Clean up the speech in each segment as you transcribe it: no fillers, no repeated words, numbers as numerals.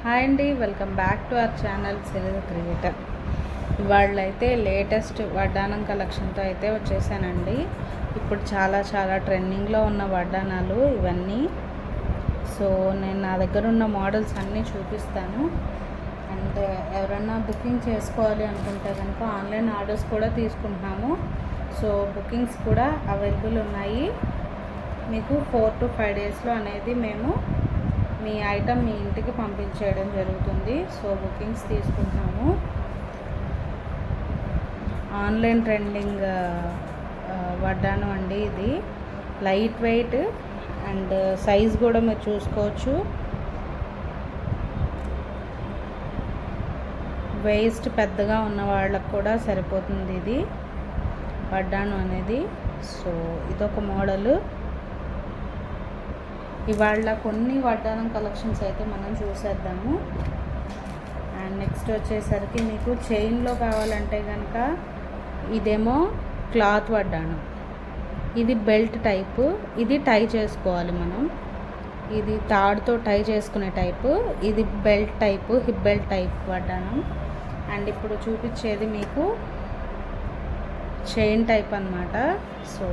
Hi అండి, welcome back to our channel Cyril creator. ఇవాళైతే latest వడ్డానం కలెక్షన్తో అయితే వచ్చేసానండి. ఇప్పుడు చాలా ట్రెండింగ్లో ఉన్న వడ్డానాలు ఇవన్నీ. సో నేను నా దగ్గర ఉన్న మోడల్స్ అన్నీ చూపిస్తాను. అండ్ ఎవరైనా బుకింగ్ చేసుకోవాలి అనుకుంటే కనుక ఆన్లైన్ ఆర్డర్స్ కూడా తీసుకుంటున్నాము. సో బుకింగ్స్ కూడా అవైలబుల్ ఉన్నాయి. మీకు 4 to 5 డేస్లో అనేది మేము మీ ఐటమ్ మీ ఇంటికి పంపించేయడం జరుగుతుంది. సో బుకింగ్స్ తీసుకుంటాము. ఆన్లైన్ ట్రెండింగ్ వడ్డానం అండి ఇది. లైట్ వెయిట్ అండ్ సైజ్ కూడా మీరు చూసుకోవచ్చు. వేస్ట్ పెద్దగా ఉన్న వాళ్ళకు కూడా సరిపోతుంది ఇది వడ్డానం అనేది. సో ఇదొక మోడలు. ఇవాళ కొన్ని వడ్డానం కలెక్షన్స్ అయితే మనం చూసేద్దాము. అండ్ నెక్స్ట్ వచ్చేసరికి మీకు చైన్లో కావాలంటే కనుక ఇదేమో క్లాత్ వడ్డానం. ఇది బెల్ట్ టైపు. ఇది టై చేసుకోవాలి మనం. ఇది తాడుతో టై చేసుకునే టైపు. ఇది belt type, hip belt type వడ్డానం. అండ్ ఇప్పుడు చూపించేది మీకు చైన్ టైప్ అన్నమాట. సో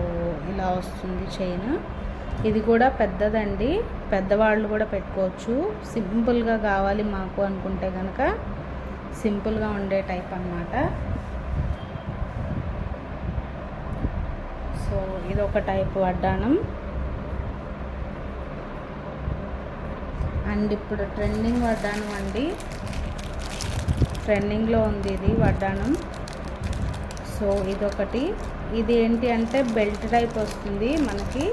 ఇలా వస్తుంది చైన్. ఇది కూడా పెద్దదండి, పెద్దవాళ్ళు కూడా పెట్టుకోవచ్చు. సింపుల్గా కావాలి మాకు అనుకుంటే కనుక సింపుల్గా ఉండే టైప్ అన్నమాట. సో ఇది ఒక టైప్ వడ్డానం. అండ్ ఇప్పుడు ట్రెండింగ్ వడ్డానం అండి. ట్రెండింగ్లో ఉంది ఇది వడ్డానం. సో ఇదొకటి. ఇది ఏంటి అంటే బెల్ట్ టైప్ వస్తుంది మనకి,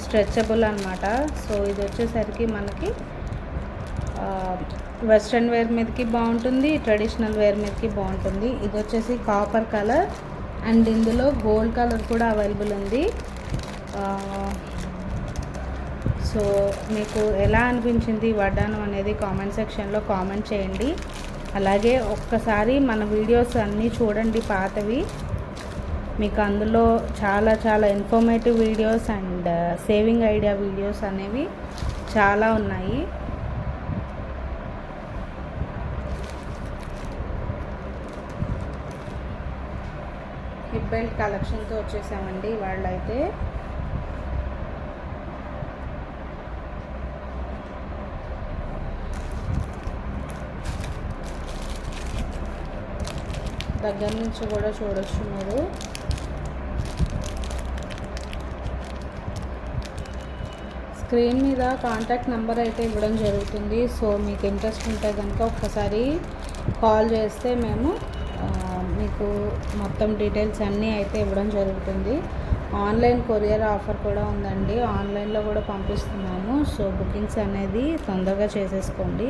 స్ట్రెచబుల్ అన్నమాట. సో ఇది వచ్చేసరికి మనకి వెస్ట్రన్ వేర్ మీదకి బాగుంటుంది, ట్రెడిషనల్ వేర్ మీదకి బాగుంటుంది. ఇది వచ్చేసి కాపర్ కలర్ అండ్ ఇందులో గోల్డ్ కలర్ కూడా అవైలబుల్ ఉంది. సో మీకు ఎలా అనిపించింది వడ్డానం అనేది కామెంట్ సెక్షన్లో కామెంట్ చేయండి. అలాగే ఒక్కసారి మన వీడియోస్ అన్నీ చూడండి పాతవి. మీకు అందులో చాలా informative videos and saving idea videos అనేవి చాలా ఉన్నాయి. హిప్ బెల్ట్ కలెక్షన్తో వచ్చేసామండి వాళ్ళైతే. దగ్గర నుంచి కూడా చూడొచ్చు మీరు. స్క్రీన్ మీద కాంటాక్ట్ నెంబర్ అయితే ఇవ్వడం జరుగుతుంది. సో మీకు ఇంట్రెస్ట్ ఉంటే కనుక ఒక్కసారి కాల్ చేస్తే మేము మీకు మొత్తం డీటెయిల్స్ అన్నీ అయితే ఇవ్వడం జరుగుతుంది. ఆన్లైన్ కొరియర్ ఆఫర్ కూడా ఉందండి. ఆన్లైన్లో కూడా పంపిస్తున్నాము. సో బుకింగ్స్ అనేది తొందరగా చేసేసుకోండి.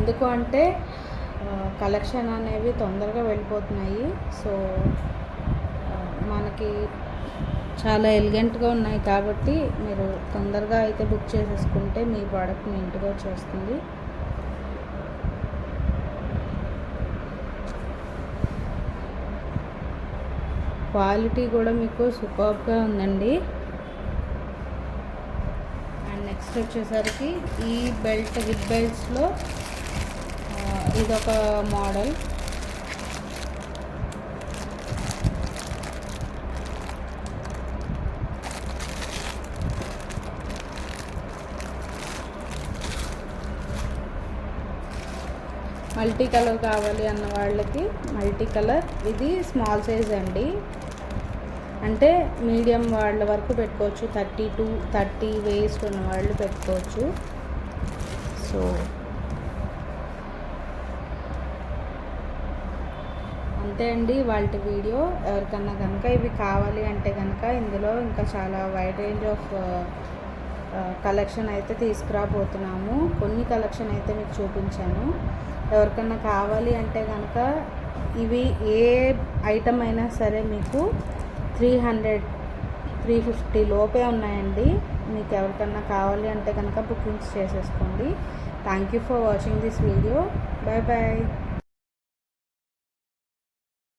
ఎందుకు అంటే కలెక్షన్ అనేవి తొందరగా వెళ్ళిపోతున్నాయి. సో మనకి చాలా ఎలిగెంట్గా ఉన్నాయి కాబట్టి మీరు తొందరగా అయితే బుక్ చేసేసుకుంటే మీ ప్రోడక్ట్ మీ ఇంటికి వచ్చేస్తుంది. క్వాలిటీ కూడా మీకు సూపర్గా ఉందండి. అండ్ నెక్స్ట్ వచ్చేసరికి ఈ బెల్ట్ హిప్ బెల్ట్స్లో ఇదొక మోడల్. మల్టీ కలర్ కావాలి అన్న వాళ్ళకి మల్టీ కలర్. ఇది స్మాల్ సైజ్ అండి, అంటే మీడియం వాళ్ళ వరకు పెట్టుకోవచ్చు. 30 to 30 వేస్ట్ ఉన్న వాళ్ళు పెట్టుకోవచ్చు. సో అంతే అండి వాళ్ళ వీడియో. ఎవరికన్నా కనుక ఇవి కావాలి అంటే కనుక ఇందులో ఇంకా చాలా వైడ్ రేంజ్ ఆఫ్ కలెక్షన్ అయితే తీసుకురాబోతున్నాము. కొన్ని కలెక్షన్ అయితే మీకు చూపించాను. ఎవరికన్నా కావాలి అంటే కనుక ఇవి ఏ ఐటమ్ అయినా సరే మీకు 300-350 లోపే ఉన్నాయండి. మీకు ఎవరికన్నా కావాలి అంటే కనుక బుకింగ్స్ చేసేసుకోండి. Thank you for watching this video. Bye bye.